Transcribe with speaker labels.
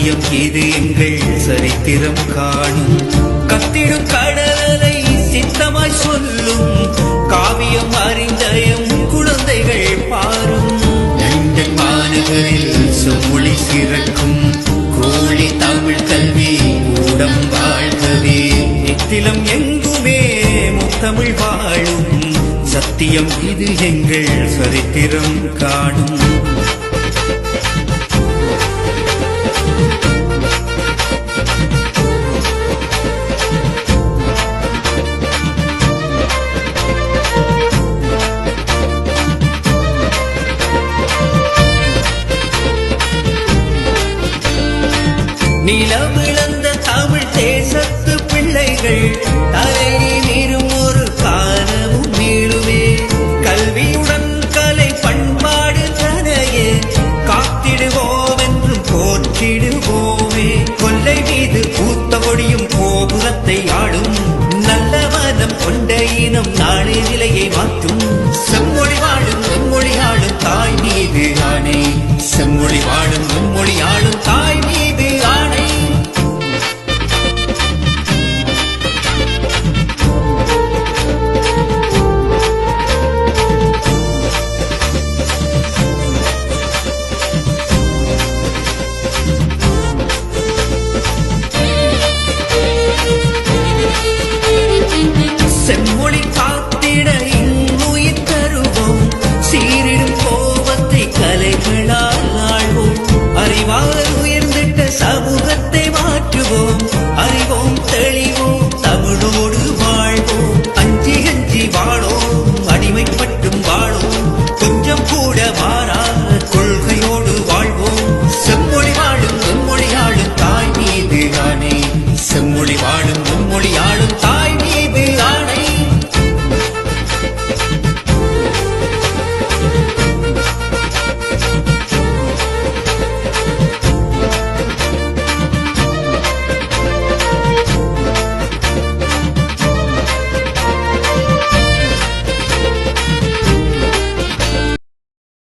Speaker 1: சத்தியம் இது எங்கள் சரித்திரம் காணும். கத்திடும் கடலை சித்தமாய் சொல்லும் காவியம் அறிந்தயம் குழந்தைகள் பாரும். லண்டன் மாநகரில் செம்மொழி சிறக்கும் கோழி தமிழ் கல்வி கூடம் வாழ்கவே. நித்திலம் எங்குமே முத்தமிழ் வாழும் சத்தியம் இது எங்கள் சரித்திரம் காணும். நிலவிழந்த தமிழ் தேசத்து பிள்ளைகள் தலையிலும் ஒரு காலமும் மீளுமே. கல்வியுடன் கலை பண்பாடு தனையே காத்திடுவோம் என்றும் போற்றிடுவோமே. கொல்லை மீது பூத்த கொடியும் கோபுரத்தை ஆடும் நல்ல மனம் கொண்ட இனம் நாளை நிலையை மாற்றும். செம்மொழி வாழும் செம்மொழி ஆளும் தாய் மீது ஆணை. செம்மொழி வாழும் செம்மொழி ஆளும் தாய் மீது ஆணை. செம்மொழி காத்திட இன்னுயிர் தருவோம். சீரிடும் கோபத்தை கலைகளால் ஆழ்வோம். அறிவால் உயர்ந்திட்ட சமூகத்தை மாற்றுவோம். அறிவோம் தெளிவோம் தமிழோடு வாழ்வோம். அஞ்சி அஞ்சி வாழோம் அடிமைப்பட்டும் வாழோம். கொஞ்சம் கூட மாறாத கொள்கையோடு வாழ்வோம். செம்மொழி வாழும் செம்மொழி ஆளும் தாய் மீது ஆணை. செம்மொழி வாழும் செம்மொழி ஆளும் தாய் மீது